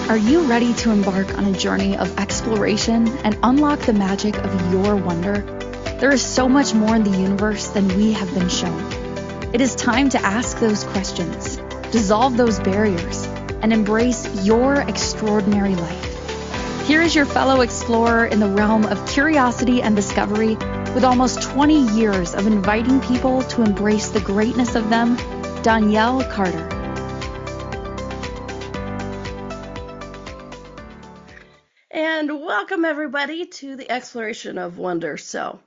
Are you ready to embark on a journey of exploration and unlock the magic of your wonder? There is so much more in the universe than we have been shown. It is time to ask those questions, dissolve those barriers, and embrace your extraordinary life. Here is your fellow explorer in the realm of curiosity and discovery, with almost 20 years of inviting people to embrace the greatness of them, Donnielle Carter. And welcome everybody to the exploration of wonder. So,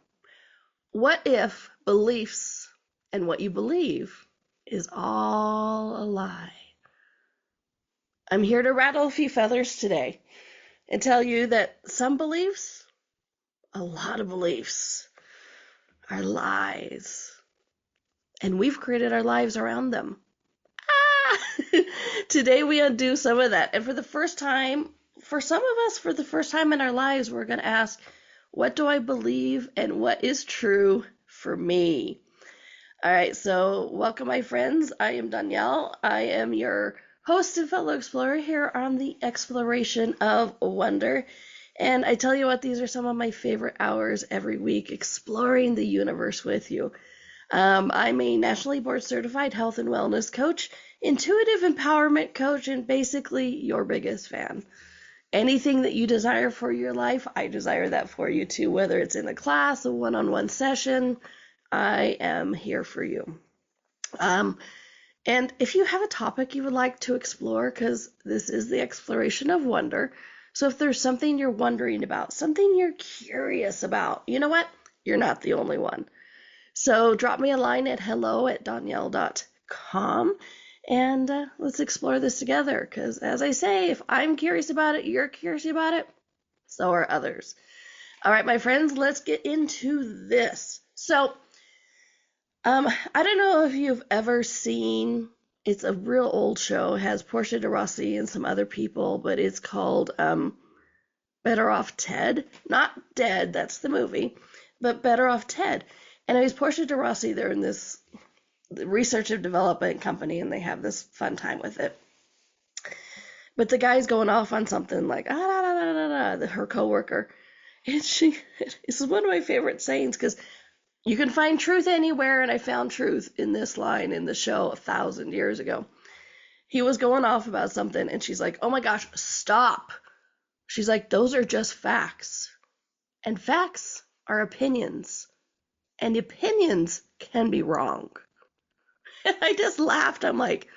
what if beliefs and what you believe is all a lie? I'm here to rattle a few feathers today and tell you that some beliefs, a lot of beliefs, are lies. And we've created our lives around them. Today we undo some of that. And for the first time, for some of us, for the first time in our lives, we're going to ask, what do I believe and what is true for me? All right, so welcome, my friends. I am Donnielle. I am your host and fellow explorer here on the exploration of wonder. And I tell you what, these are some of my favorite hours every week, exploring the universe with you. I'm a nationally board certified health and wellness coach, intuitive empowerment coach, and basically your biggest fan. Anything that you desire for your life, I desire that for you too, whether it's in a class, a one-on-one session, I am here for you. And if you have a topic you would like to explore, because this is the exploration of wonder, so if there's something you're wondering about, something you're curious about, you know what? You're not the only one. So drop me a line at hello@donnielle.com. And let's explore this together, because as I say, if I'm curious about it, you're curious about it, so are others. All right, my friends, let's get into this. So, I don't know if you've ever seen, it's a real old show, it has Portia de Rossi and some other people, but it's called Better Off Ted. Not Dead, that's the movie, but Better Off Ted. And it was Portia de Rossi, they're in this research and development company, and they have this fun time with it. But the guy's going off on something like her coworker, and this is one of my favorite sayings, because you can find truth anywhere, and I found truth in this line in the show 1,000 years ago. He was going off about something, and she's like, "Oh my gosh, stop!" She's like, "Those are just facts, and facts are opinions, and opinions can be wrong." And I just laughed. I'm like,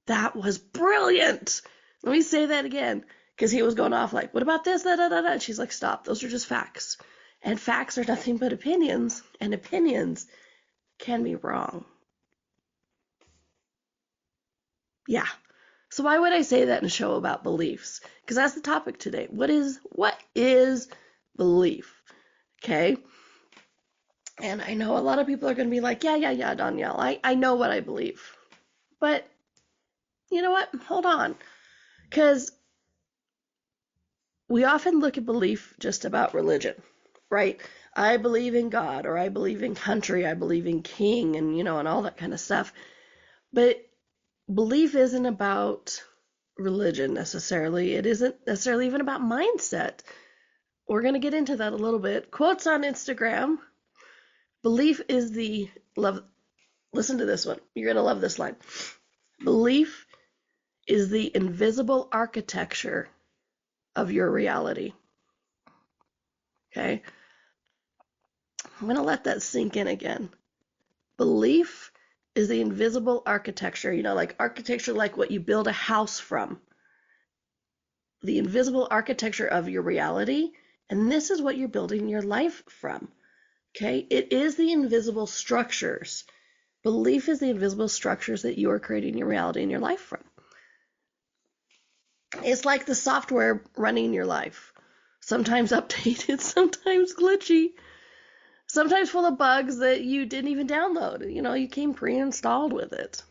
that was brilliant. Let me say that again. Because he was going off like, what about this? Da, da, da, da. And she's like, stop. Those are just facts. And facts are nothing but opinions. And opinions can be wrong. Yeah. So why would I say that in a show about beliefs? Because that's the topic today. What is belief? Okay. And I know a lot of people are going to be like, yeah, Donnielle, I know what I believe. But you know what? Hold on. Because we often look at belief just about religion, right? I believe in God, or I believe in country, I believe in king, and and all that kind of stuff. But belief isn't about religion necessarily. It isn't necessarily even about mindset. We're going to get into that a little bit. Quotes on Instagram. Belief is the love. Listen to this one. You're going to love this line. Belief is the invisible architecture of your reality. Okay? I'm going to let that sink in again. Belief is the invisible architecture, like architecture, like what you build a house from. The invisible architecture of your reality, and this is what you're building your life from. Okay? It is the invisible structures. Belief is the invisible structures that you are creating your reality and your life from. It's like the software running your life. Sometimes updated, sometimes glitchy, sometimes full of bugs that you didn't even download. You came pre-installed with it.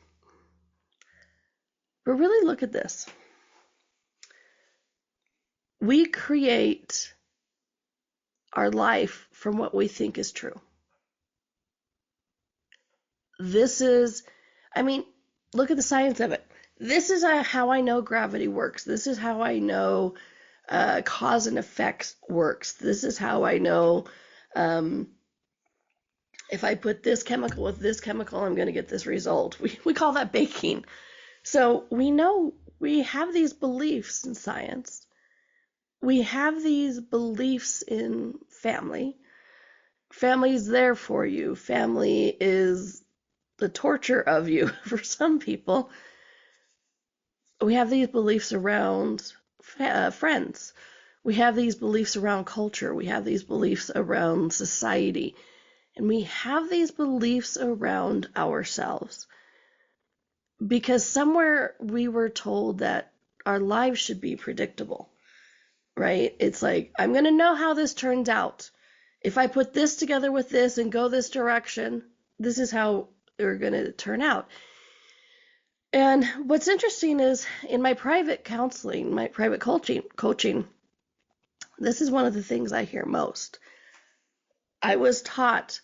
But really look at this. We create our life from what we think is true. Look at the science of it. This is how I know gravity works. This is how I know cause and effects works. This is how I know if I put this chemical with this chemical, I'm going to get this result. We call that baking. So we know we have these beliefs in science. We have these beliefs in family. Family is there for you. Family is the torture of you for some people. We have these beliefs around friends. We have these beliefs around culture. We have these beliefs around society. And we have these beliefs around ourselves. Because somewhere we were told that our lives should be predictable, right? It's like, I'm going to know how this turns out. If I put this together with this and go this direction, this is how they're going to turn out. And what's interesting is in my private counseling, my private coaching, this is one of the things I hear most. I was taught,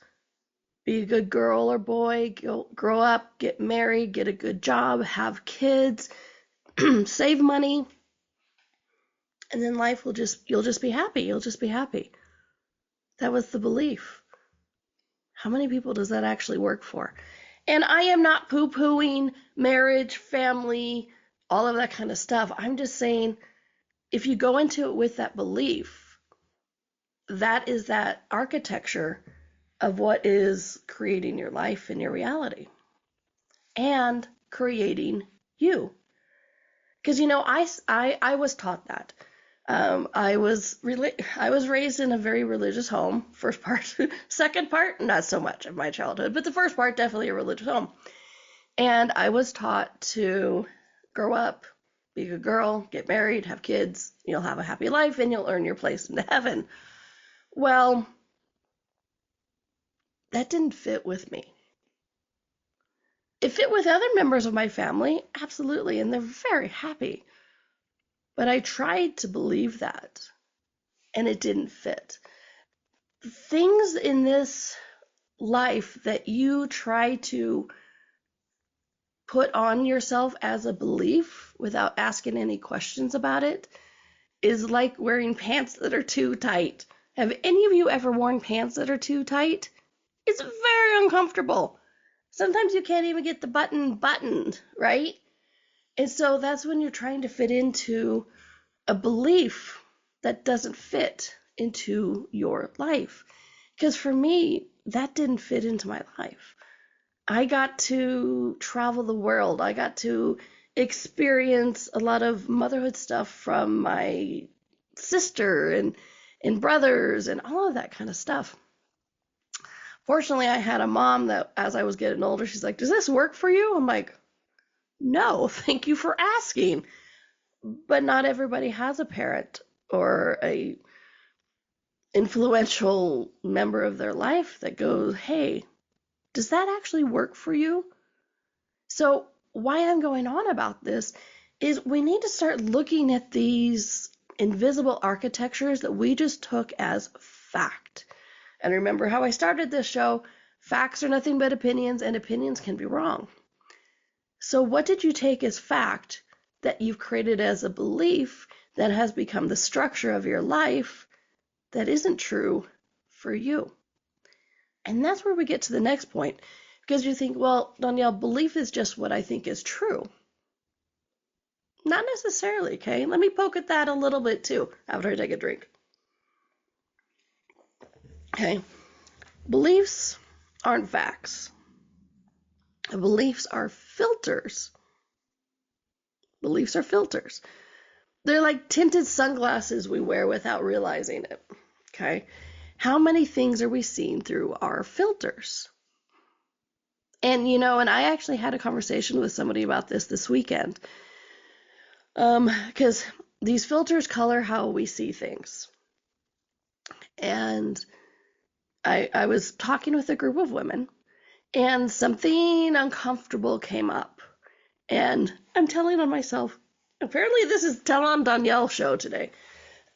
be a good girl or boy, grow up, get married, get a good job, have kids, save money, and then life you'll just be happy. You'll just be happy. That was the belief. How many people does that actually work for? And I am not poo-pooing marriage, family, all of that kind of stuff. I'm just saying, if you go into it with that belief, that is that architecture of what is creating your life and your reality and creating you. Because, I was taught that. I was raised in a very religious home. First part, second part, not so much of my childhood, but the first part, definitely a religious home. And I was taught to grow up, be a good girl, get married, have kids, you'll have a happy life, and you'll earn your place into heaven. Well, that didn't fit with me. It fit with other members of my family, absolutely, and they're very happy. But I tried to believe that, and it didn't fit. Things in this life that you try to put on yourself as a belief without asking any questions about it is like wearing pants that are too tight. Have any of you ever worn pants that are too tight? It's very uncomfortable. Sometimes you can't even get the button buttoned, right? And so that's when you're trying to fit into a belief that doesn't fit into your life. Because for me, that didn't fit into my life. I got to travel the world. I got to experience a lot of motherhood stuff from my sister and brothers and all of that kind of stuff. Fortunately, I had a mom that as I was getting older, she's like, does this work for you? I'm like, no, thank you for asking. But not everybody has a parent or a influential member of their life that goes, hey, does that actually work for you? So why I'm going on about this is we need to start looking at these invisible architectures that we just took as fact. And remember how I started this show, facts are nothing but opinions, and opinions can be wrong. So what did you take as fact that you've created as a belief that has become the structure of your life that isn't true for you? And that's where we get to the next point, because you think, well, Donnielle, belief is just what I think is true. Not necessarily, okay? Let me poke at that a little bit too after I take a drink. Okay, beliefs aren't facts. Beliefs are filters. Beliefs are filters. They're like tinted sunglasses we wear without realizing it. Okay, how many things are we seeing through our filters? And and I actually had a conversation with somebody about this weekend. Because these filters color how we see things. And I was talking with a group of women, and something uncomfortable came up. And I'm telling on myself, apparently this is Tell on Donnielle show today.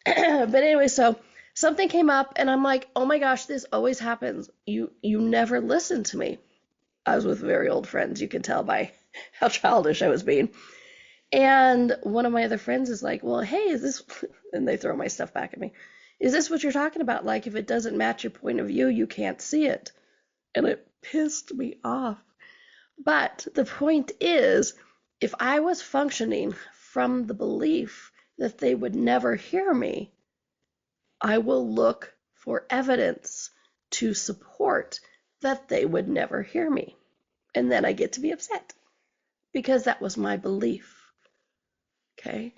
But anyway, so something came up, and I'm like, oh my gosh, this always happens. You never listen to me. I was with very old friends. You can tell by how childish I was being. And one of my other friends is like, well, hey, is this, and they throw my stuff back at me. Is this what you're talking about? Like, if it doesn't match your point of view, you can't see it. And it pissed me off. But the point is, if I was functioning from the belief that they would never hear me, I will look for evidence to support that they would never hear me. And then I get to be upset because that was my belief. Okay?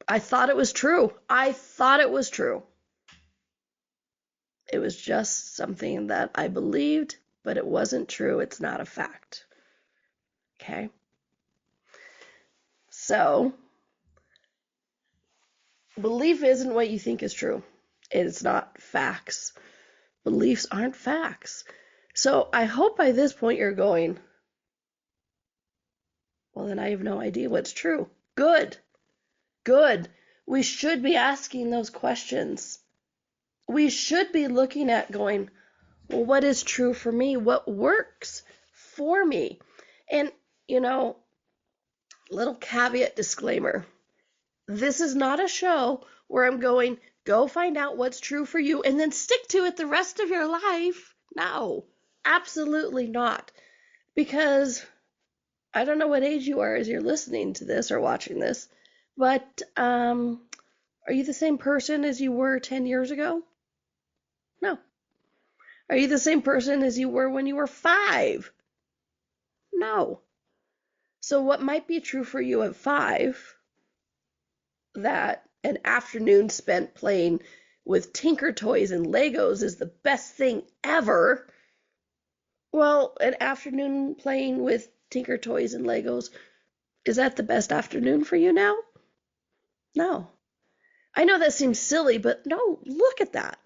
I thought it was true. I thought it was true. It was just something that I believed, but it wasn't true. It's not a fact. Okay? So, belief isn't what you think is true. It's not facts. Beliefs aren't facts. So, I hope by this point you're going, well, then I have no idea what's true. Good. Good. We should be asking those questions. We should be looking at going, well, what is true for me? What works for me? And, little caveat disclaimer. This is not a show where I'm going, go find out what's true for you and then stick to it the rest of your life. No, absolutely not. Because I don't know what age you are as you're listening to this or watching this, but are you the same person as you were 10 years ago? No. Are you the same person as you were when you were 5? No. So what might be true for you at 5, that an afternoon spent playing with Tinker Toys and Legos is the best thing ever. Well, an afternoon playing with Tinker Toys and Legos, is that the best afternoon for you now? No. I know that seems silly, but no, look at that.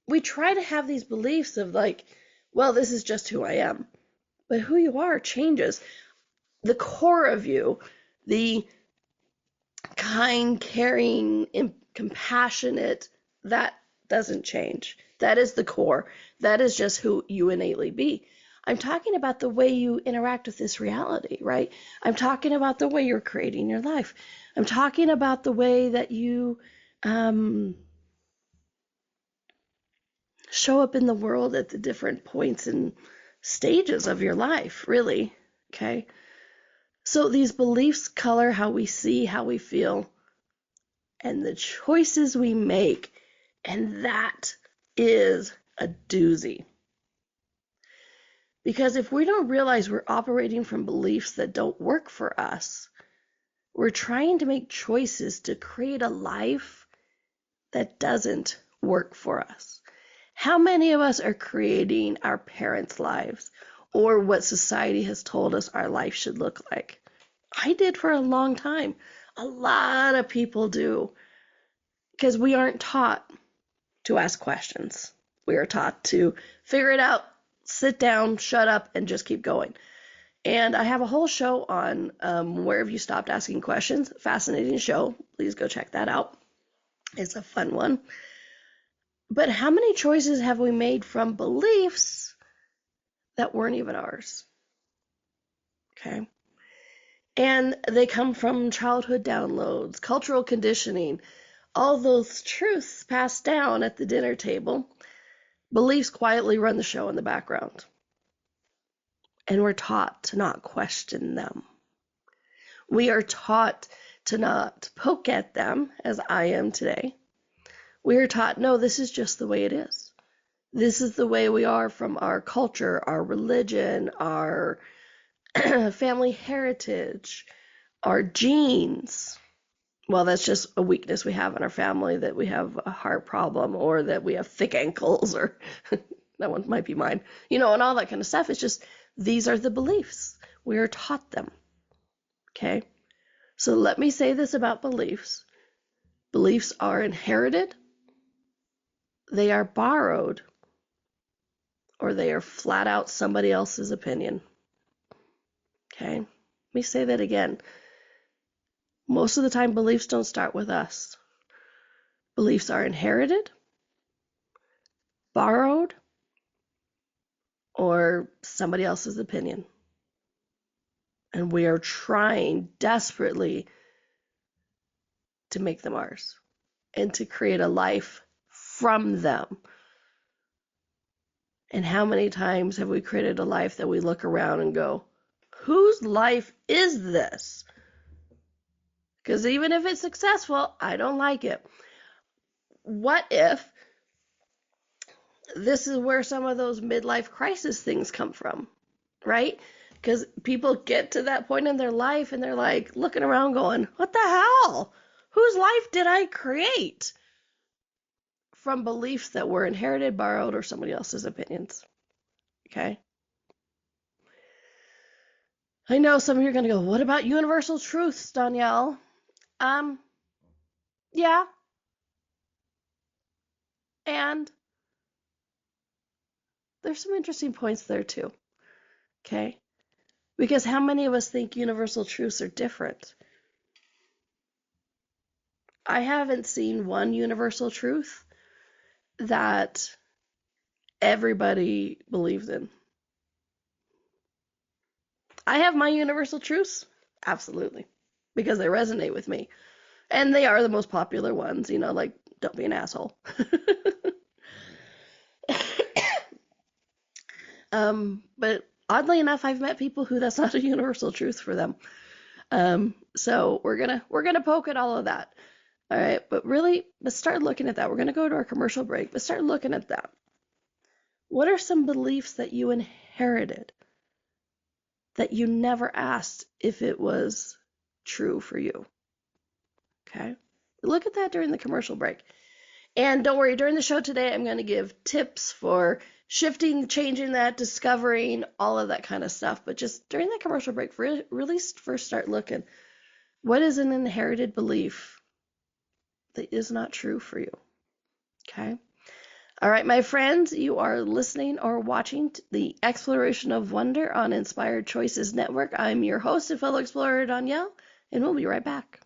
We try to have these beliefs of like, well, this is just who I am. But who you are changes. The core of you, the kind, caring, compassionate, that doesn't change. That is the core. That is just who you innately be. I'm talking about the way you interact with this reality, right? I'm talking about the way you're creating your life. I'm talking about the way that you show up in the world at the different points and stages of your life, really. Okay? So these beliefs color how we see, how we feel, and the choices we make. And that is a doozy. Because if we don't realize we're operating from beliefs that don't work for us, we're trying to make choices to create a life that doesn't work for us. How many of us are creating our parents' lives or what society has told us our life should look like? I did for a long time. A lot of people do. Because we aren't taught to ask questions. We are taught to figure it out, sit down, shut up, and just keep going. And I have a whole show on Where Have You Stopped Asking Questions? Fascinating show. Please go check that out. It's a fun one. But how many choices have we made from beliefs that weren't even ours? Okay. And they come from childhood downloads, cultural conditioning, all those truths passed down at the dinner table. Beliefs quietly run the show in the background. And we're taught to not question them. We are taught to not poke at them, as I am today. We are taught, no, this is just the way it is. This is the way we are from our culture, our religion, our family heritage, our genes. Well, that's just a weakness we have in our family, that we have a heart problem or that we have thick ankles, or that one might be mine, and all that kind of stuff. It's just, these are the beliefs. We are taught them. Okay? So let me say this about beliefs. Beliefs are inherited, they are borrowed, or they are flat out somebody else's opinion. Okay? Let me say that again. Most of the time, beliefs don't start with us. Beliefs are inherited, borrowed, or somebody else's opinion. And we are trying desperately to make them ours and to create a life from them. And how many times have we created a life that we look around and go, whose life is this? Because even if it's successful, I don't like it. What if this is where some of those midlife crisis things come from, right? Because people get to that point in their life and they're like looking around going, what the hell? Whose life did I create? From beliefs that were inherited, borrowed, or somebody else's opinions. Okay? I know some of you are going to go, what about universal truths, Donnielle? Yeah. And there's some interesting points there too. Okay? Because how many of us think universal truths are different? I haven't seen one universal truth that everybody believes in. I have my universal truths, absolutely, because they resonate with me. And they are the most popular ones, like don't be an asshole. But oddly enough, I've met people who that's not a universal truth for them. So we're gonna poke at all of that. All right, but really, let's start looking at that. We're gonna go to our commercial break, but start looking at that. What are some beliefs that you inherited that you never asked if it was true for you? Okay, look at that during the commercial break. And don't worry, during the show today, I'm going to give tips for shifting, changing that, discovering, all of that kind of stuff. But just during that commercial break, really first start looking. What is an inherited belief that is not true for you? Okay. All right, my friends, you are listening or watching the Exploration of Wonder on Inspired Choices Network. I'm your host and fellow explorer, Donnielle, and we'll be right back.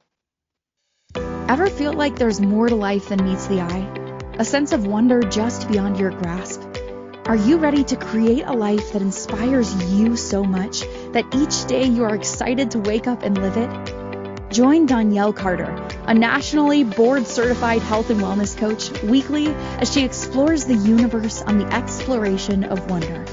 Ever feel like there's more to life than meets the eye? A sense of wonder just beyond your grasp? Are you ready to create a life that inspires you so much that each day you are excited to wake up and live it? Join Donnielle Carter, a nationally board-certified health and wellness coach, weekly as she explores the universe on the exploration of wonder.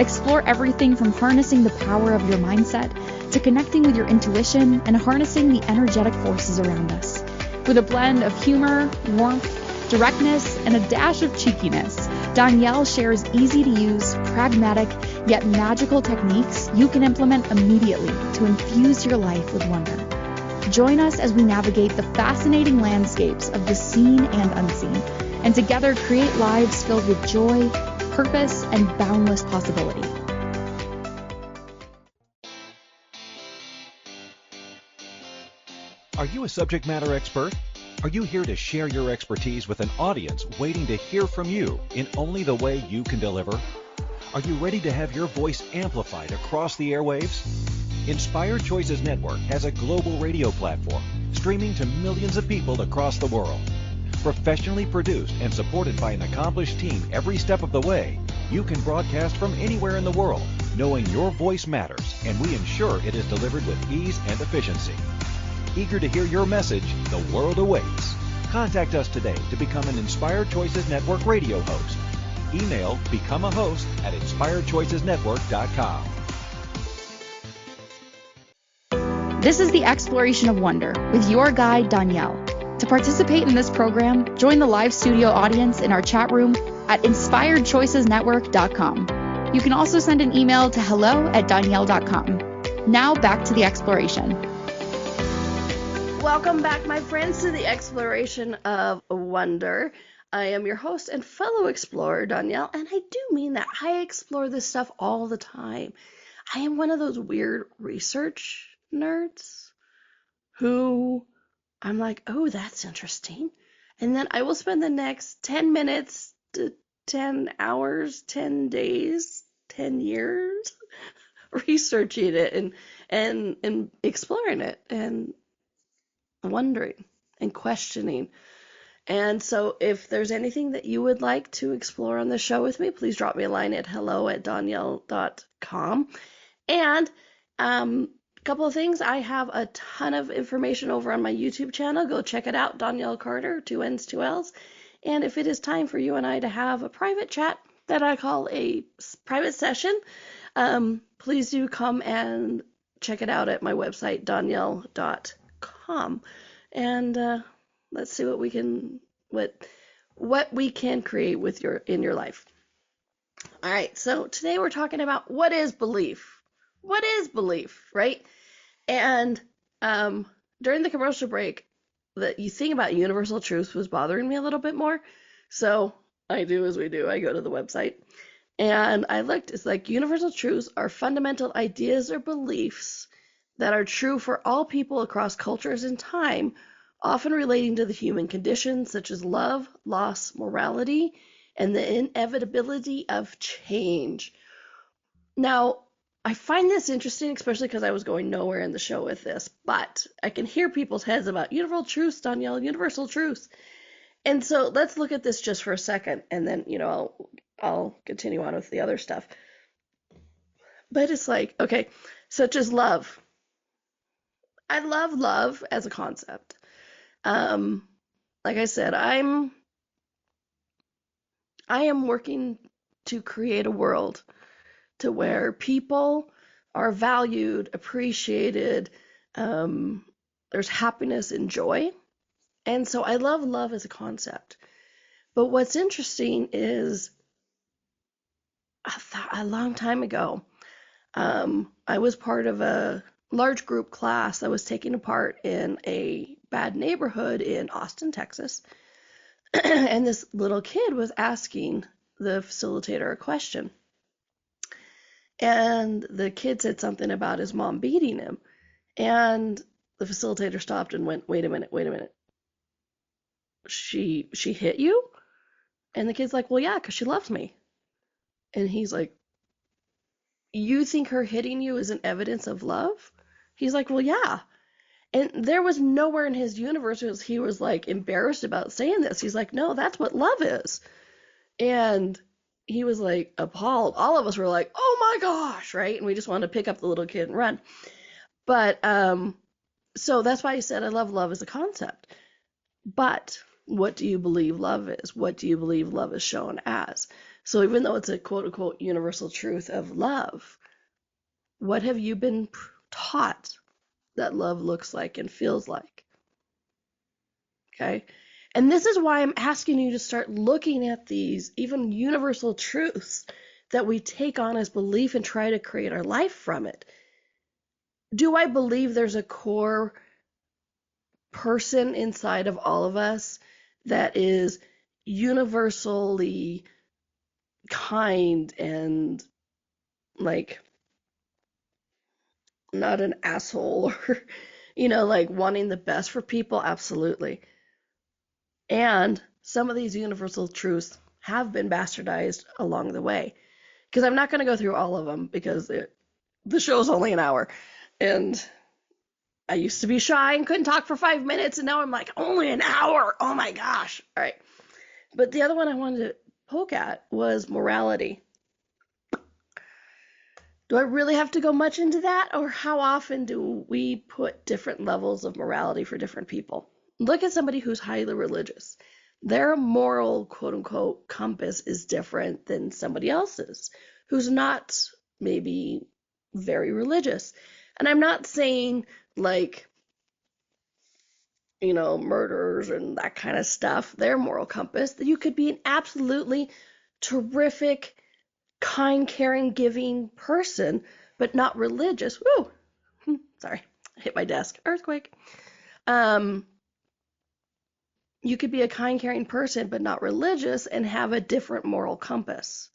Explore everything from harnessing the power of your mindset to connecting with your intuition and harnessing the energetic forces around us. With a blend of humor, warmth, directness, and a dash of cheekiness, Donnielle shares easy-to-use, pragmatic, yet magical techniques you can implement immediately to infuse your life with wonder. Join us as we navigate the fascinating landscapes of the seen and unseen, and together create lives filled with joy, purpose, and boundless possibility. Are you a subject matter expert? Are you here to share your expertise with an audience waiting to hear from you in only the way you can deliver? Are you ready to have your voice amplified across the airwaves? Inspired Choices Network has a global radio platform streaming to millions of people across the world. Professionally produced and supported by an accomplished team every step of the way, you can broadcast from anywhere in the world, knowing your voice matters, and we ensure it is delivered with ease and efficiency. Eager to hear your message, the world awaits. Contact us today to become an Inspired Choices Network radio host. Email become a host at inspiredchoicesnetwork.com. This is the Exploration of Wonder with your guide, Donnielle. To participate in this program, join the live studio audience in our chat room at inspiredchoicesnetwork.com. You can also send an email to hello@donnielle.com. Now back to the exploration. Welcome back, my friends, to the Exploration of Wonder. I am your host and fellow explorer, Donnielle, and I do mean that. I explore this stuff all the time. I am one of those weird research nerds who I'm like, oh, that's interesting. And then I will spend the next 10 minutes to 10 hours, 10 days, 10 years researching it and exploring it and wondering and questioning. And so if there's anything that you would like to explore on the show with me, please drop me a line at hello@donnielle.com. And couple of things. I have a ton of information over on my YouTube channel. Go check it out, Donnielle Carter, 2 N's, 2 L's. And if it is time for you and I to have a private chat that I call a private session, please do come and check it out at my website, donnielle.com. And let's see what we can create with in your life. All right, so today we're talking about what is belief. What is belief, right? And during the commercial break, you think about universal truths was bothering me a little bit more. So I do as we do. I go to the website and I looked. It's like universal truths are fundamental ideas or beliefs that are true for all people across cultures and time, often relating to the human condition, such as love, loss, morality, and the inevitability of change. Now, I find this interesting, especially because I was going nowhere in the show with this, but I can hear people's heads about universal truths, Donnielle, universal truths. And so let's look at this just for a second, and then, I'll continue on with the other stuff. But it's like, okay, such as love. I love love as a concept. Like I said, I am working to create a world to where people are valued, appreciated, there's happiness and joy. And so I love love as a concept. But what's interesting is a long time ago, I was part of a large group class that was taking part in a bad neighborhood in Austin, Texas. And this little kid was asking the facilitator a question. And the kid said something about his mom beating him. And the facilitator stopped and went, wait a minute. She hit you? And the kid's like, well, yeah, because she loves me. And he's like, you think her hitting you is an evidence of love? He's like, well, yeah. And there was nowhere in his universe where he was like embarrassed about saying this. He's like, no, that's what love is. And he was like appalled. All of us were like, oh my gosh, right? And we just wanted to pick up the little kid and run. But so that's why I said I love love as a concept. But what do you believe love is? What do you believe love is shown as? So even though it's a quote unquote universal truth of love, what have you been taught that love looks like and feels like? Okay. And this is why I'm asking you to start looking at these even universal truths that we take on as belief and try to create our life from it. Do I believe there's a core person inside of all of us that is universally kind and like not an asshole or, like wanting the best for people? Absolutely. And some of these universal truths have been bastardized along the way. Because I'm not going to go through all of them because the show's only an hour. And I used to be shy and couldn't talk for 5 minutes. And now I'm like, only an hour. Oh my gosh. All right. But the other one I wanted to poke at was morality. Do I really have to go much into that? Or how often do we put different levels of morality for different people? Look at somebody who's highly religious. Their moral, quote unquote, compass is different than somebody else's who's not maybe very religious. And I'm not saying like, murderers and that kind of stuff, their moral compass, that you could be an absolutely terrific, kind, caring, giving person, but not religious. Woo! Sorry, I hit my desk. Earthquake. You could be a kind, caring person, but not religious and have a different moral compass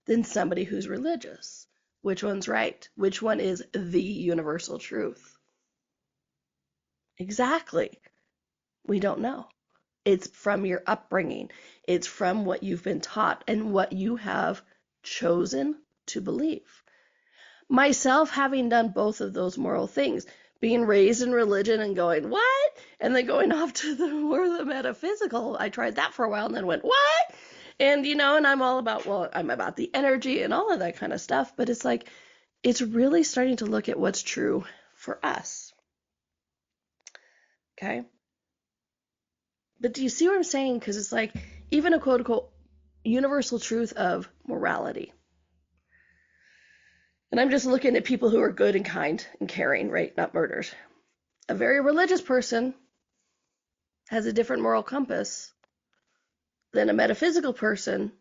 than somebody who's religious. Which one's right? Which one is the universal truth? Exactly. We don't know. It's from your upbringing. It's from what you've been taught and what you have chosen to believe. Myself, having done both of those moral things, being raised in religion and going, what? And then going off to the metaphysical. I tried that for a while and then went, what? And, and I'm all about, I'm about the energy and all of that kind of stuff. But it's like, it's really starting to look at what's true for us. Okay? But do you see what I'm saying? Because it's like even a quote unquote universal truth of morality. And I'm just looking at people who are good and kind and caring, right? Not murderers. A very religious person has a different moral compass than a metaphysical person,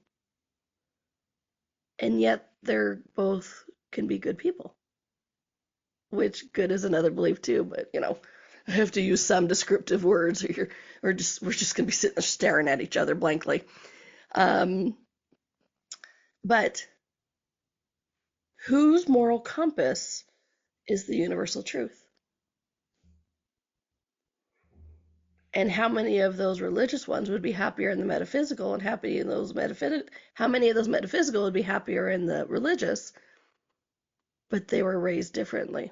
and yet they're both can be good people. Which good is another belief too, but I have to use some descriptive words, or we're just gonna be sitting there staring at each other blankly. But whose moral compass is the universal truth? And how many of those religious ones would be happier in the metaphysical, and how many of those metaphysical would be happier in the religious? But they were raised differently.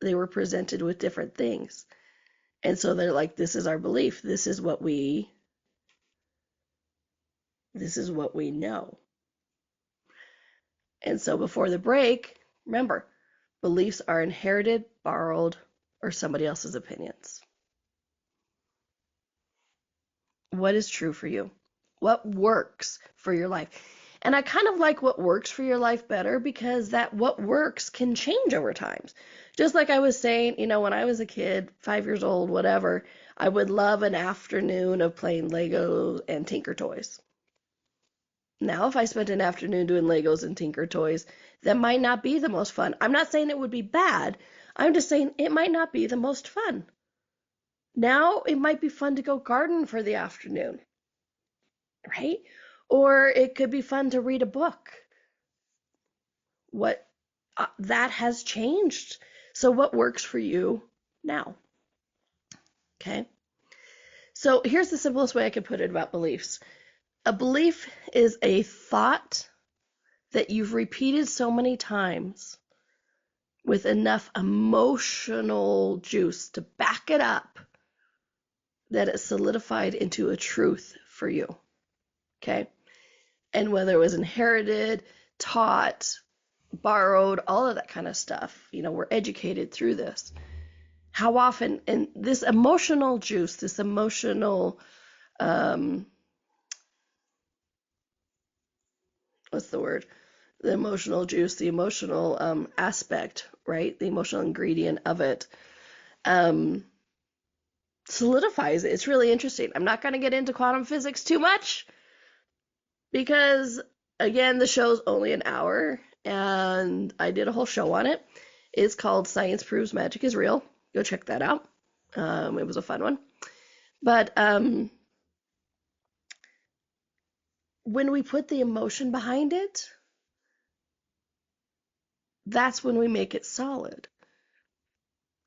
They were presented with different things. And so they're like, this is our belief. This is what we know. And so before the break, remember, beliefs are inherited, borrowed, or somebody else's opinions. What is true for you? What works for your life? And I kind of like what works for your life better, because that what works can change over time. Just like I was saying, when I was a kid, 5 years old, whatever, I would love an afternoon of playing Legos and Tinker Toys. Now, if I spent an afternoon doing Legos and Tinker Toys, that might not be the most fun. I'm not saying it would be bad. I'm just saying it might not be the most fun. Now, it might be fun to go garden for the afternoon, right? Or it could be fun to read a book. That has changed. So what works for you now? Okay. So here's the simplest way I could put it about beliefs. A belief is a thought that you've repeated so many times with enough emotional juice to back it up that it solidified into a truth for you. Okay? And whether it was inherited, taught, borrowed, all of that kind of stuff, we're educated through this. How often, and this emotional juice, this emotional, what's the word? The emotional juice, the emotional aspect, right? The emotional ingredient of it solidifies it. It's really interesting. I'm not going to get into quantum physics too much because, again, the show's only an hour and I did a whole show on it. It's called Science Proves Magic is Real. Go check that out. It was a fun one. But when we put the emotion behind it, that's when we make it solid.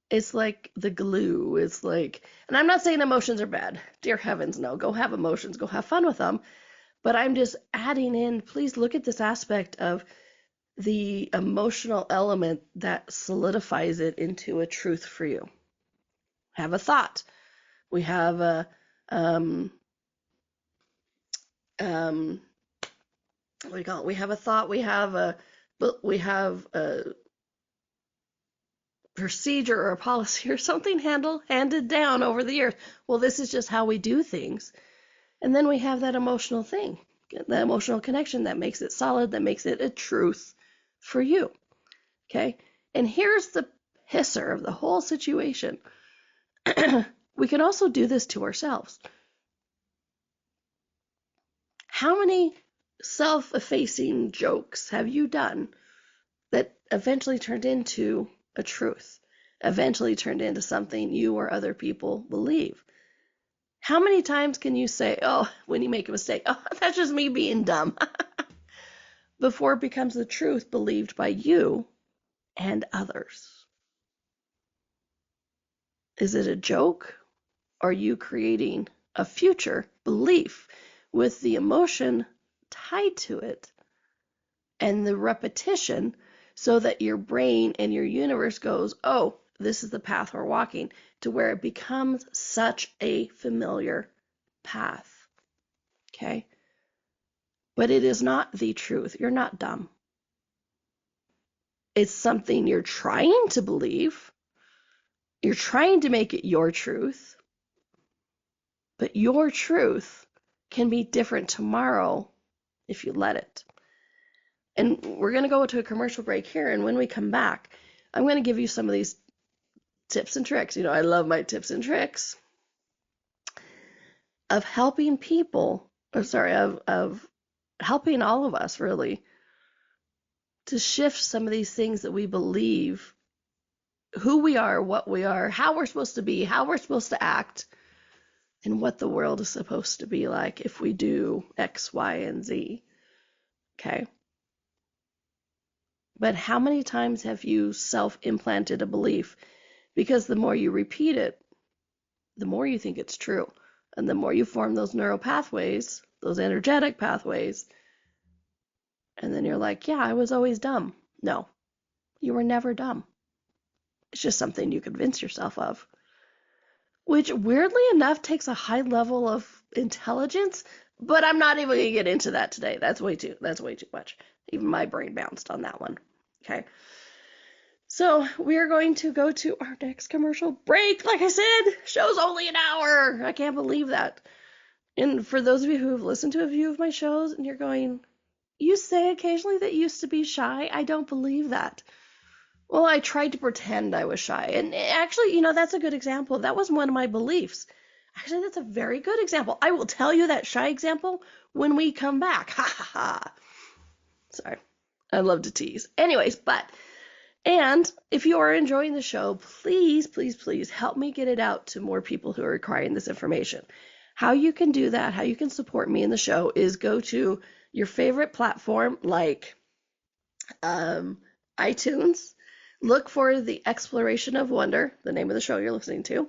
It's like the glue. It's like, and I'm not saying emotions are bad. Dear heavens, no. Go have emotions. Go have fun with them. But I'm just adding in, please look at this aspect of the emotional element that solidifies it into a truth for you. Have a thought. We have a, what do you call it? We have a thought. We have a procedure or a policy or something handed down over the years. Well, this is just how we do things. And then we have that emotional thing, that emotional connection that makes it solid, that makes it a truth for you. Okay? And here's the hisser of the whole situation. We can also do this to ourselves. How many self-effacing jokes have you done that eventually turned into a truth, eventually turned into something you or other people believe? How many times can you say, oh, when you make a mistake, oh, that's just me being dumb, before it becomes the truth believed by you and others? Is it a joke? Or are you creating a future belief with the emotion tied to it and the repetition so that your brain and your universe goes, oh, this is the path we're walking, to where it becomes such a familiar path. Okay? But it is not the truth. You're not dumb. It's something you're trying to believe, You're trying to make it your truth, but your truth can be different tomorrow if you let it. And we're going to go to a commercial break here, and when we come back, I'm going to give you some of these tips and tricks. I love my tips and tricks of helping people, of helping all of us really to shift some of these things that we believe, who we are, what we are, how we're supposed to be, how we're supposed to act, and what the world is supposed to be like if we do X, Y, and Z. Okay? But how many times have you self-implanted a belief? Because the more you repeat it, the more you think it's true. And the more you form those neural pathways, those energetic pathways, and then you're like, yeah, I was always dumb. No, you were never dumb. It's just something you convince yourself of. Which, weirdly enough, takes a high level of intelligence, but I'm not even going to get into that today. That's way too much. Even my brain bounced on that one. Okay. So we are going to go to our next commercial break. Like I said, show's only an hour. I can't believe that. And for those of you who have listened to a few of my shows and you're going, you say occasionally that you used to be shy. I don't believe that. Well, I tried to pretend I was shy. And actually, that's a good example. That was one of my beliefs. Actually, that's a very good example. I will tell you that shy example when we come back. Ha ha ha. Sorry. I love to tease. Anyways, and if you are enjoying the show, please, please, please help me get it out to more people who are requiring this information. How you can do that, how you can support me in the show is go to your favorite platform like iTunes. Look for the Exploration of Wonder, the name of the show you're listening to,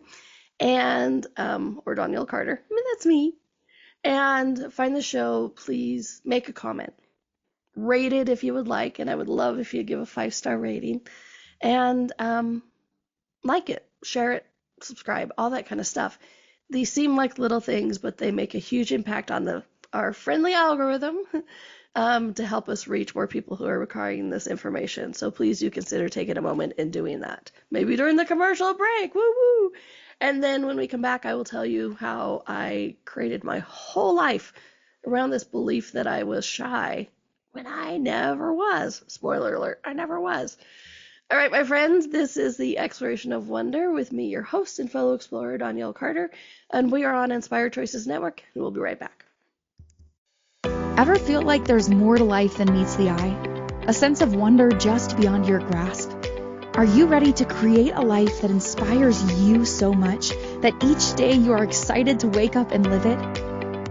and or Donnielle Carter. I mean, that's me. And find the show. Please make a comment. Rate it if you would like, and I would love if you give a 5-star rating. And like it, share it, subscribe, all that kind of stuff. These seem like little things, but they make a huge impact on our friendly algorithm to help us reach more people who are requiring this information. So please do consider taking a moment and doing that. Maybe during the commercial break. Woo woo! And then when we come back, I will tell you how I created my whole life around this belief that I was shy when I never was. Spoiler alert, I never was. All right, my friends, this is the Exploration of Wonder with me, your host and fellow explorer, Donnielle Carter, and we are on Inspired Choices Network, and we'll be right back. Ever feel like there's more to life than meets the eye? A sense of wonder just beyond your grasp? Are you ready to create a life that inspires you so much that each day you are excited to wake up and live it?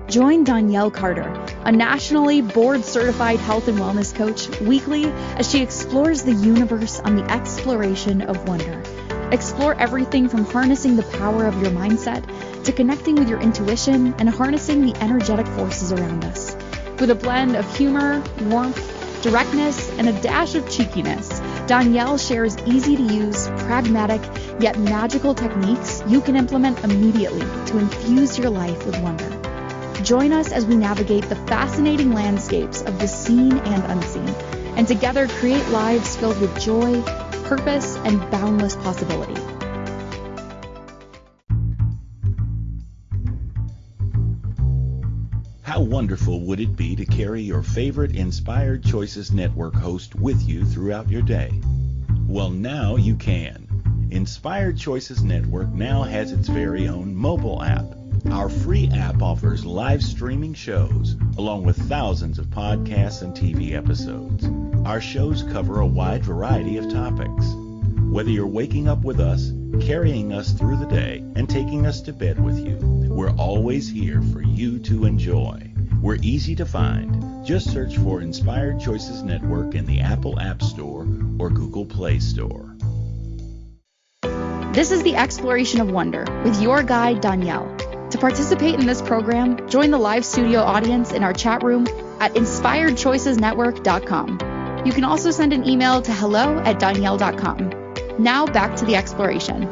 Join Donnielle Carter, a nationally board-certified health and wellness coach, weekly as she explores the universe on the Exploration of Wonder. Explore everything from harnessing the power of your mindset to connecting with your intuition and harnessing the energetic forces around us. With a blend of humor, warmth, directness, and a dash of cheekiness, Donnielle shares easy-to-use, pragmatic, yet magical techniques you can implement immediately to infuse your life with wonder. Join us as we navigate the fascinating landscapes of the seen and unseen, and together create lives filled with joy, purpose, and boundless possibility. How wonderful would it be to carry your favorite Inspired Choices Network host with you throughout your day? Well, now you can. Inspired Choices Network now has its very own mobile app. Our free app offers live streaming shows, along with thousands of podcasts and TV episodes. Our shows cover a wide variety of topics. Whether you're waking up with us, carrying us through the day, and taking us to bed with you, we're always here for you to enjoy. We're easy to find. Just search for Inspired Choices Network in the Apple App Store or Google Play Store. This is the Exploration of Wonder with your guide, Donnielle. To participate in this program, join the live studio audience in our chat room at inspiredchoicesnetwork.com. You can also send an email to hello@donnielle.com. Now back to the exploration.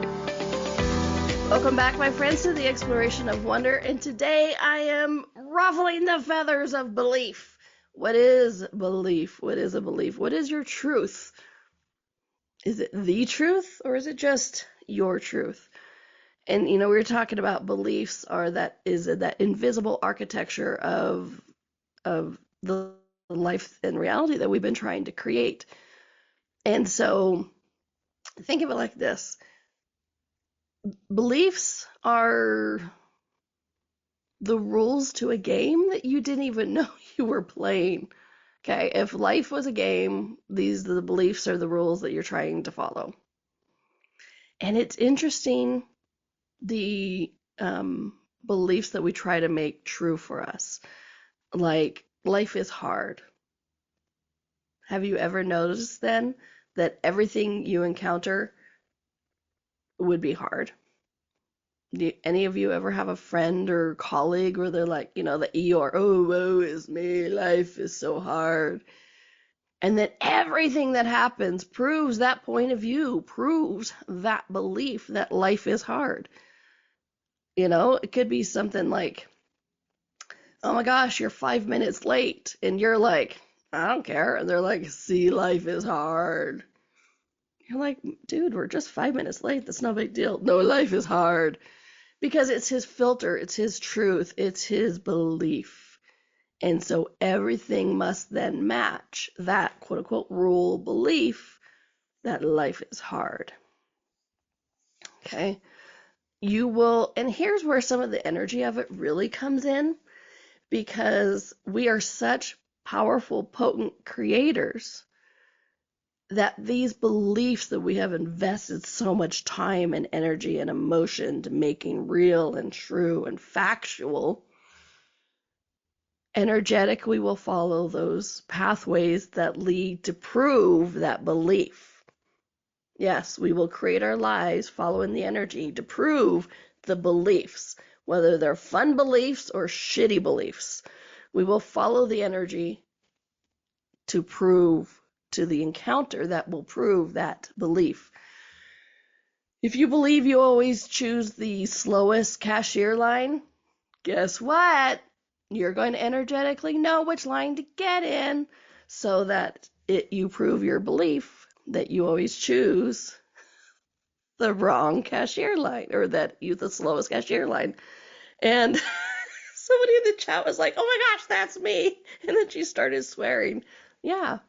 Welcome back, my friends, to the Exploration of Wonder, and today I am ruffling the feathers of belief. What is belief? What is a belief? What is your truth? Is it the truth, or is it just your truth. And we were talking about beliefs are that invisible architecture of the life and reality that we've been trying to create. And so think of it like this. Beliefs are the rules to a game that you didn't even know you were playing. Okay, if life was a game, the beliefs are the rules that you're trying to follow. And it's interesting, the beliefs that we try to make true for us. Like, life is hard. Have you ever noticed then that everything you encounter would be hard? Do any of you ever have a friend or colleague where they're like, the Eeyore, oh, woe is me, life is so hard. And then everything that happens proves that point of view, proves that belief that life is hard. It could be something like, oh my gosh, you're 5 minutes late. And you're like, I don't care. And they're like, see, life is hard. You're like, dude, we're just 5 minutes late. That's no big deal. No, life is hard. Because it's his filter, it's his truth, it's his belief. And so everything must then match that quote unquote rule belief that life is hard. Okay? You will, and here's where some of the energy of it really comes in, because we are such powerful, potent creators that these beliefs that we have invested so much time and energy and emotion to making real and true and factual, energetic, we will follow those pathways that lead to prove that belief. Yes, we will create our lives following the energy to prove the beliefs, whether they're fun beliefs or shitty beliefs. We will follow the energy to prove to the encounter that will prove that belief. If you believe you always choose the slowest cashier line, guess what? You're going to energetically know which line to get in so that you prove your belief that you always choose the wrong cashier line, or that you the slowest cashier line. And somebody in the chat was like, oh my gosh, that's me. And then she started swearing. Yeah.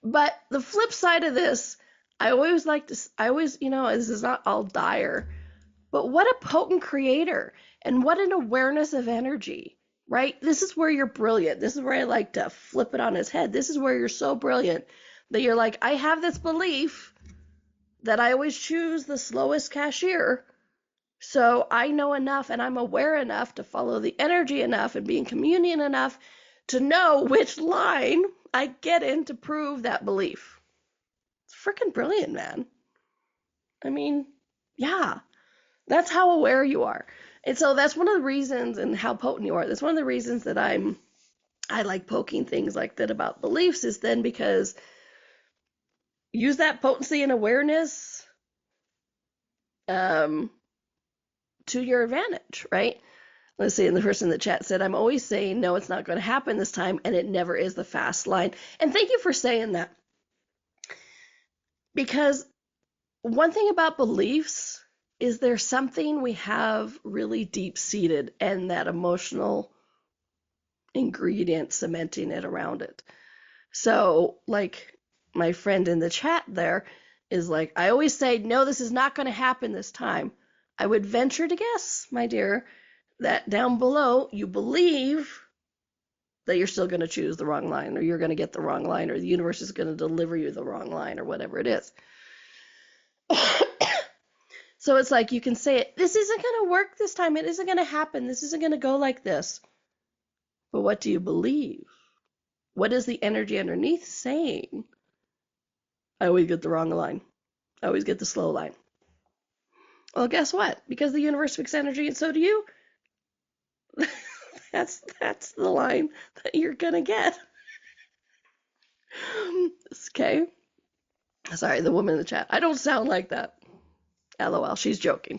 But the flip side of this, I always, this is not all dire, but what a potent creator and what an awareness of energy, right? This is where you're brilliant. This is where I like to flip it on his head. This is where you're so brilliant that you're like, I have this belief that I always choose the slowest cashier. So I know enough and I'm aware enough to follow the energy enough and be in communion enough to know which line I get in to prove that belief. It's freaking brilliant, man. I mean, yeah, that's how aware you are. And so that's one of the reasons, and how potent you are. That's one of the reasons that I like poking things like that about beliefs, is then because use that potency and awareness to your advantage, right? Let's see, and the person in the chat said, I'm always saying, no, it's not going to happen this time, and it never is the fast line. And thank you for saying that. Because one thing about beliefs is there's something we have really deep-seated, and that emotional ingredient cementing it around it. So, like my friend in the chat there is like, I always say, no, this is not going to happen this time. I would venture to guess, my dear, that down below you believe that you're still going to choose the wrong line, or you're going to get the wrong line, or the universe is going to deliver you the wrong line, or whatever it is. So it's like you can say it, this isn't going to work this time. It isn't going to happen. This isn't going to go like this. But what do you believe? What is the energy underneath saying? I always get the wrong line. I always get the slow line. Well, guess what? Because the universe speaks energy and so do you, that's the line that you're going to get. Okay. Sorry, the woman in the chat. I don't sound like that. LOL, she's joking.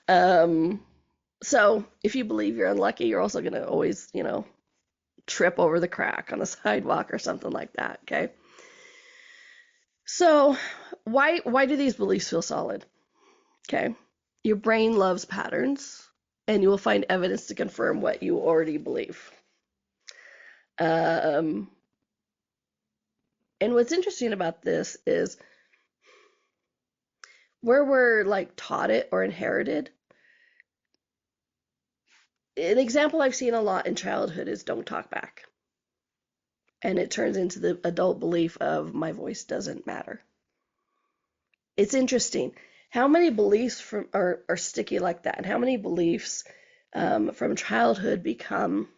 So if you believe you're unlucky, you're also going to always, trip over the crack on the sidewalk or something like that, okay? So why do these beliefs feel solid? Okay. Your brain loves patterns, and you will find evidence to confirm what you already believe. And what's interesting about this is where we're like taught it or inherited. An example I've seen a lot in childhood is don't talk back. And it turns into the adult belief of my voice doesn't matter. It's interesting how many beliefs are sticky like that, and how many beliefs from childhood become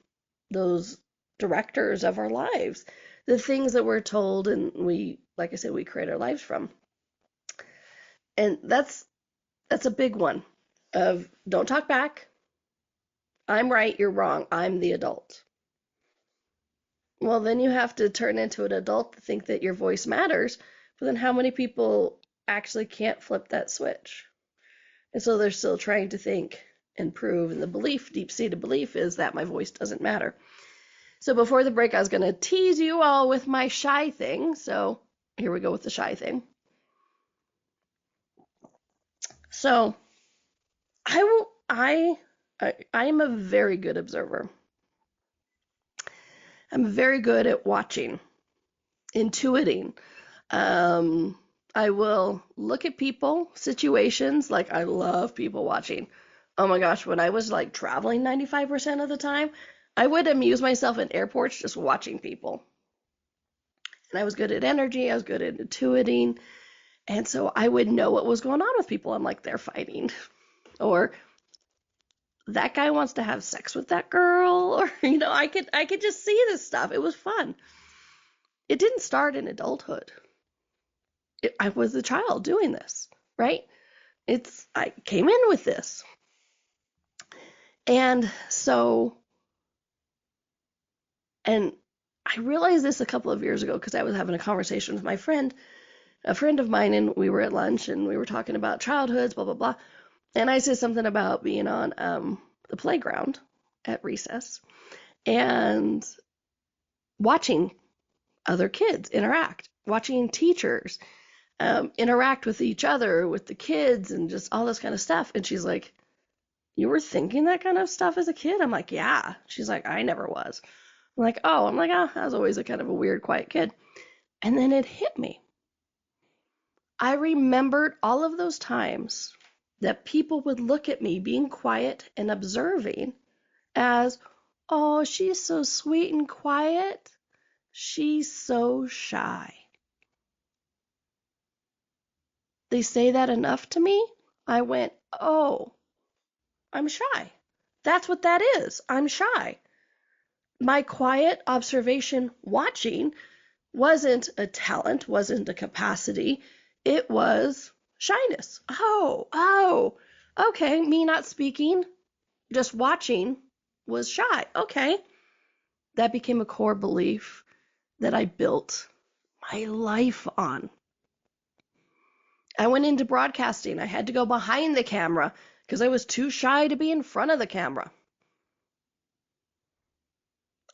those directors of our lives, the things that we're told, and we, like I said, we create our lives from. And that's a big one of don't talk back. I'm right, you're wrong. I'm the adult. Well, then you have to turn into an adult to think that your voice matters, but then how many people actually can't flip that switch? And so they're still trying to think and prove, and the belief, deep-seated belief, is that my voice doesn't matter. So before the break, I was going to tease you all with my shy thing. So here we go with the shy thing. So I am a very good observer. I'm very good at watching, intuiting. I will look at people, situations, like I love people watching. Oh my gosh, when I was like traveling 95% of the time, I would amuse myself in airports just watching people. And I was good at energy, I was good at intuiting, and so I would know what was going on with people. I'm like, they're fighting, or that guy wants to have sex with that girl, or I could just see this stuff. It was fun. It didn't start in adulthood. I was a child doing this, right? I came in with this. And so, and I realized this a couple of years ago because I was having a conversation with my friend, a friend of mine, and we were at lunch and we were talking about childhoods, blah, blah, blah. And I said something about being on the playground at recess and watching other kids interact, watching teachers interact with each other, with the kids, and just all this kind of stuff. And she's like, you were thinking that kind of stuff as a kid? I'm like, yeah. She's like, I never was. I'm like, oh. I'm like, I was always a kind of a weird, quiet kid. And then it hit me. I remembered all of those times that people would look at me being quiet and observing as, oh, she's so sweet and quiet. She's so shy. They say that enough to me. I went, oh, I'm shy. That's what that is. I'm shy. My quiet observation watching wasn't a talent, wasn't a capacity. It was shyness. Oh, okay. Me not speaking, just watching was shy. Okay. That became a core belief that I built my life on. I went into broadcasting. I had to go behind the camera because I was too shy to be in front of the camera.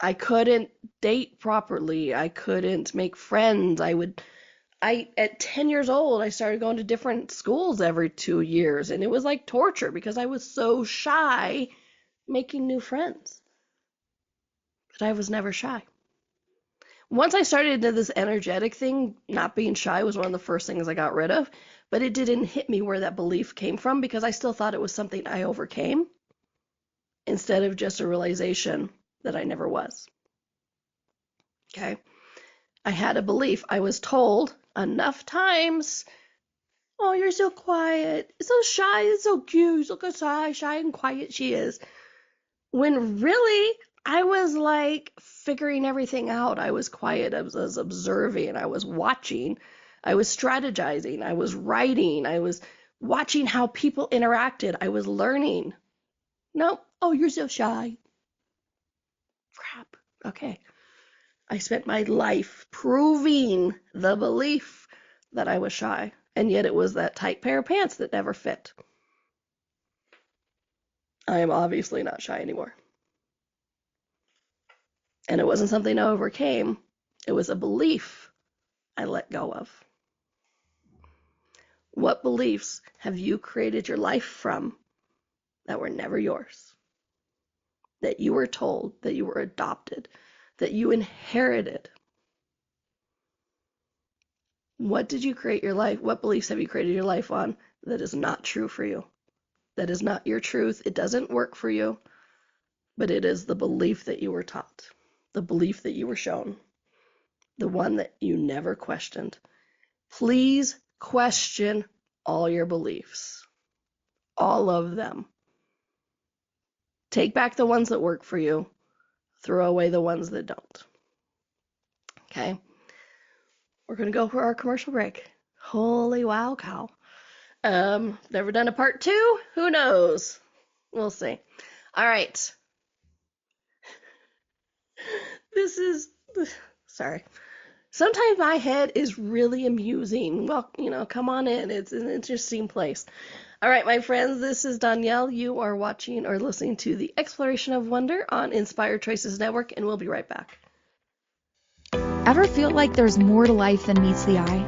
I couldn't date properly. I couldn't make friends. At 10 years old, I started going to different schools every 2 years, and it was like torture because I was so shy making new friends. But I was never shy. Once I started into this energetic thing, not being shy was one of the first things I got rid of, but it didn't hit me where that belief came from because I still thought it was something I overcame instead of just a realization that I never was. Okay? I had a belief. I was told enough times, oh, you're so quiet, so shy, it's so cute, look how shy and quiet she is. When really, I was like figuring everything out. I was quiet, I was observing, I was watching, I was strategizing, I was writing, I was watching how people interacted, I was learning. No, oh, you're so shy. Crap, okay. I spent my life proving the belief that I was shy, and yet it was that tight pair of pants that never fit. I am obviously not shy anymore. And it wasn't something I overcame. It was a belief I let go of. What beliefs have you created your life from that were never yours? That you were told, that you were adopted, that you inherited? What did you create your life? What beliefs have you created your life on that is not true for you? That is not your truth. It doesn't work for you, but it is the belief that you were taught, the belief that you were shown, the one that you never questioned. Please question all your beliefs, all of them. Take back the ones that work for you, throw away the ones that don't. Okay? We're going to go for our commercial break. Holy wow cow. Never done a part 2? Who knows? We'll see. All right. Sorry. Sometimes my head is really amusing. Well, come on in. It's an interesting place. All right, my friends, this is Donnielle. You are watching or listening to the Exploration of Wonder on Inspired Choices Network, and we'll be right back. Ever feel like there's more to life than meets the eye?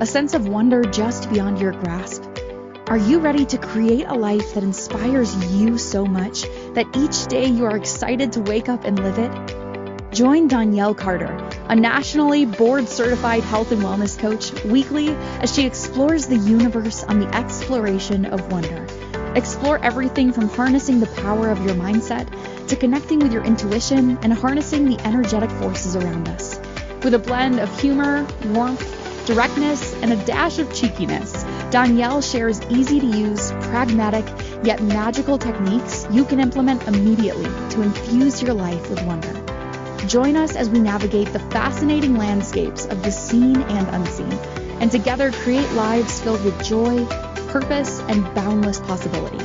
A sense of wonder just beyond your grasp? Are you ready to create a life that inspires you so much that each day you are excited to wake up and live it? Join Donnielle Carter, a nationally board-certified health and wellness coach, weekly as she explores the universe on the exploration of wonder. Explore everything from harnessing the power of your mindset to connecting with your intuition and harnessing the energetic forces around us. With a blend of humor, warmth, directness, and a dash of cheekiness, Donnielle shares easy-to-use, pragmatic, yet magical techniques you can implement immediately to infuse your life with wonder. Join us as we navigate the fascinating landscapes of the seen and unseen, and together create lives filled with joy, purpose, and boundless possibility.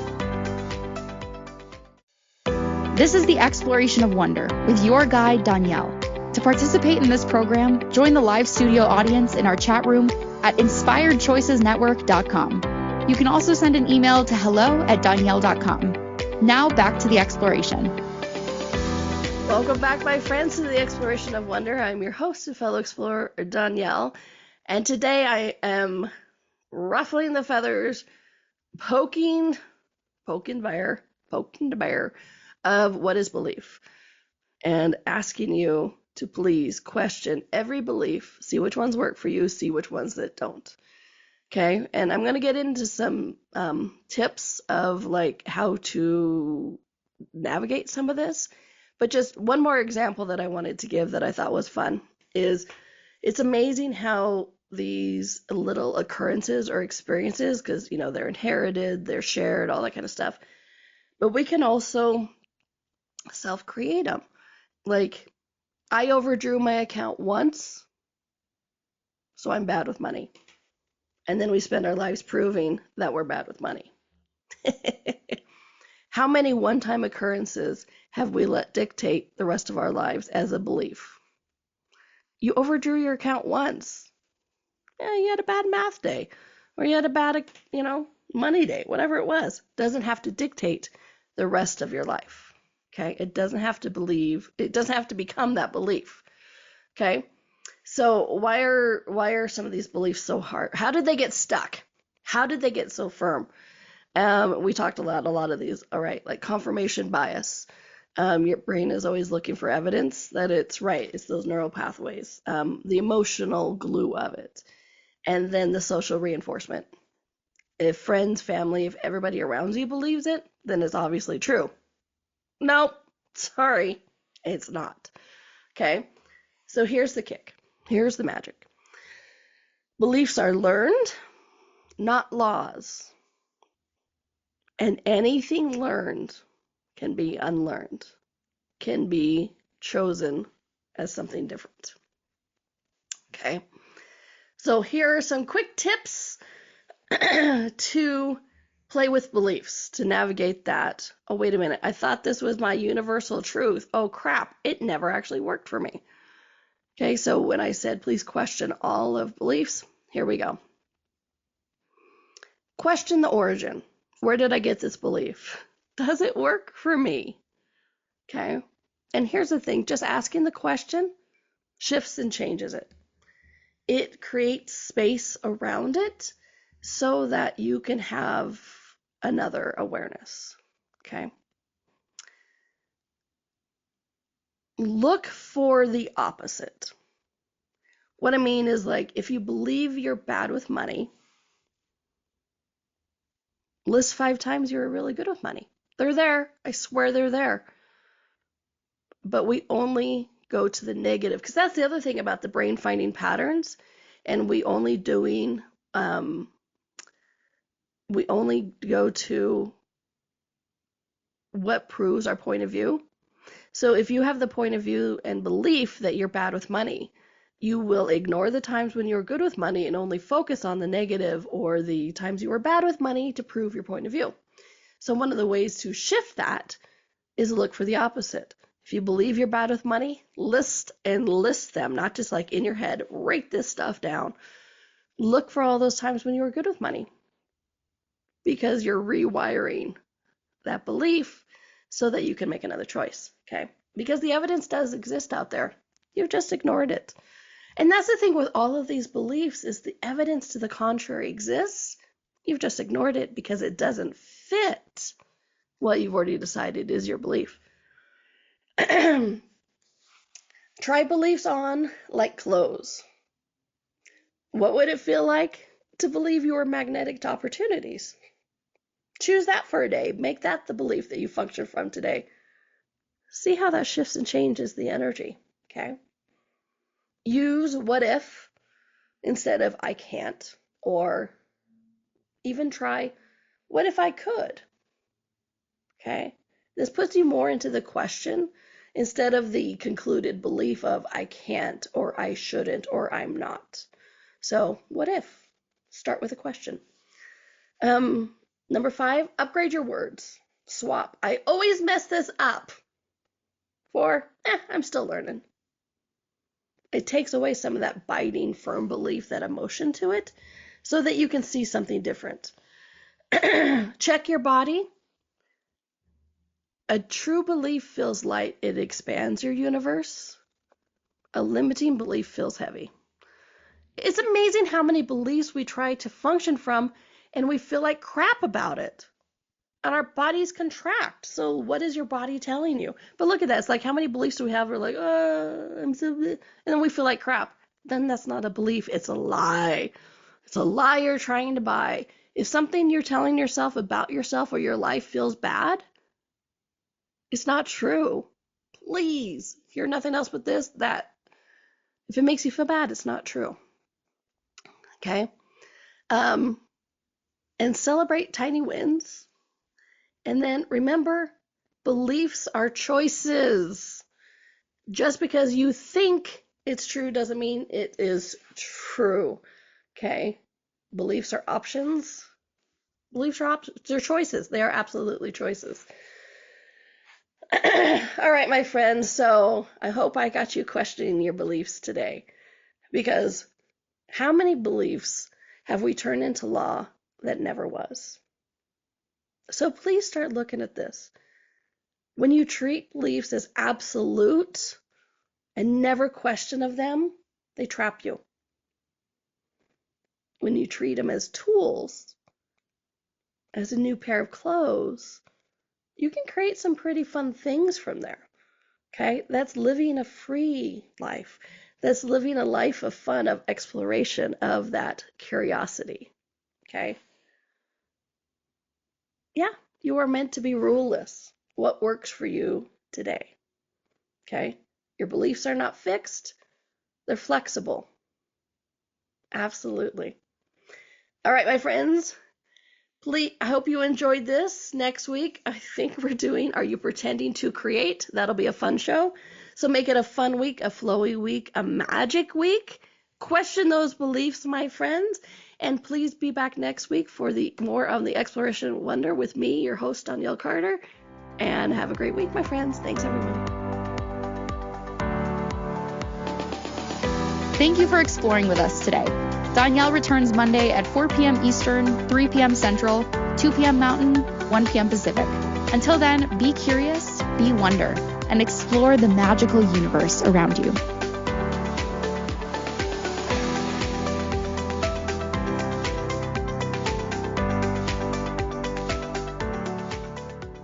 This is the Exploration of Wonder with your guide, Donnielle. To participate in this program, join the live studio audience in our chat room at inspiredchoicesnetwork.com. You can also send an email to hello@donnielle.com. Now back to the exploration. Welcome back, my friends, to the Exploration of Wonder. I'm your host and fellow explorer, Donnielle, and today I am ruffling the feathers, poking the bear of what is belief, and asking you to please question every belief, see which ones work for you, see which ones that don't. Okay, and I'm going to get into some tips of like how to navigate some of this. But just one more example that I wanted to give that I thought was fun is it's amazing how these little occurrences or experiences, because they're inherited, they're shared, all that kind of stuff, but we can also self-create them. Like, I overdrew my account once, so I'm bad with money. And then we spend our lives proving that we're bad with money. How many one-time occurrences have we let dictate the rest of our lives as a belief? You overdrew your account once. Yeah, you had a bad math day, or you had a bad, money day, whatever it was. Doesn't have to dictate the rest of your life. Okay, it doesn't have to become that belief. Okay, so why are some of these beliefs so hard? How did they get stuck? How did they get so firm? We talked a lot of these. All right, like confirmation bias. Your brain is always looking for evidence that it's right. It's those neural pathways, the emotional glue of it, and then the social reinforcement. If friends, family, if everybody around you believes it, then it's obviously true. Nope, sorry, it's not. Okay, so here's the kick. Here's the magic. Beliefs are learned, not laws. And anything learned can be unlearned, can be chosen as something different. Okay, so here are some quick tips to play with beliefs, to navigate that. Oh, wait a minute. I thought this was my universal truth. Oh, crap. It never actually worked for me. Okay, so when I said please question all of beliefs, here we go. Question the origin. Where did I get this belief? Does it work for me? Okay, and here's the thing. Just asking the question shifts and changes it. It creates space around it so that you can have another awareness. Okay. Look for the opposite. What I mean is, like, if you believe you're bad with money, list 5 times you're really good with money. They're there. I swear they're there. But we only go to the negative, because that's the other thing about the brain finding patterns, and we only go to what proves our point of view. So if you have the point of view and belief that you're bad with money, you will ignore the times when you were good with money and only focus on the negative or the times you were bad with money to prove your point of view. So one of the ways to shift that is look for the opposite. If you believe you're bad with money, list them, not just like in your head, write this stuff down. Look for all those times when you were good with money, because you're rewiring that belief so that you can make another choice, okay? Because the evidence does exist out there. You've just ignored it. And that's the thing with all of these beliefs, is the evidence to the contrary exists. You've just ignored it because it doesn't fit what you've already decided is your belief. Try beliefs on like clothes. What would it feel like to believe you were magnetic to opportunities? Choose that for a day. Make that the belief that you function from today. See how that shifts and changes the energy, okay? Use what if instead of I can't, or even try what if I could, okay? This puts you more into the question instead of the concluded belief of I can't, or I shouldn't, or I'm not. So what if? Start with a question. Number 5, upgrade your words. Swap I always mess this up for I'm still learning. It takes away some of that biting, firm belief, that emotion to it, so that you can see something different. Check your body. A true belief feels light. It expands your universe. A limiting belief feels heavy. It's amazing how many beliefs we try to function from and we feel like crap about it. And our bodies contract. So what is your body telling you? But look at that. It's like, how many beliefs do we have? We're like, I'm so, and then we feel like crap. Then that's not a belief. It's a lie. It's a lie you're trying to buy. If something you're telling yourself about yourself or your life feels bad, it's not true. Please, hear nothing else but this, that. If it makes you feel bad, it's not true. Okay? And celebrate tiny wins. And then remember, beliefs are choices. Just because you think it's true doesn't mean it is true. Okay? Beliefs are options. Beliefs are they're choices. They are absolutely choices. All right, my friends. So I hope I got you questioning your beliefs today. Because how many beliefs have we turned into law that never was? So please start looking at this. When you treat beliefs as absolute and never question of them, they trap you. When you treat them as tools, as a new pair of clothes, you can create some pretty fun things from there. Okay? That's living a free life. That's living a life of fun, of exploration, of that curiosity. Okay? Yeah, you are meant to be ruleless. What works for you today? Okay? Your beliefs are not fixed. They're flexible. Absolutely. All right, my friends. Please, I hope you enjoyed this. Next week, I think we're doing Are You Pretending to Create? That'll be a fun show. So make it a fun week, a flowy week, a magic week. Question those beliefs, my friends. And please be back next week for the more on the Exploration of Wonder with me, your host, Donnielle Carter. And have a great week, my friends. Thanks, everyone. Thank you for exploring with us today. Donnielle returns Monday at 4 p.m. Eastern, 3 p.m. Central, 2 p.m. Mountain, 1 p.m. Pacific. Until then, be curious, be wonder, and explore the magical universe around you.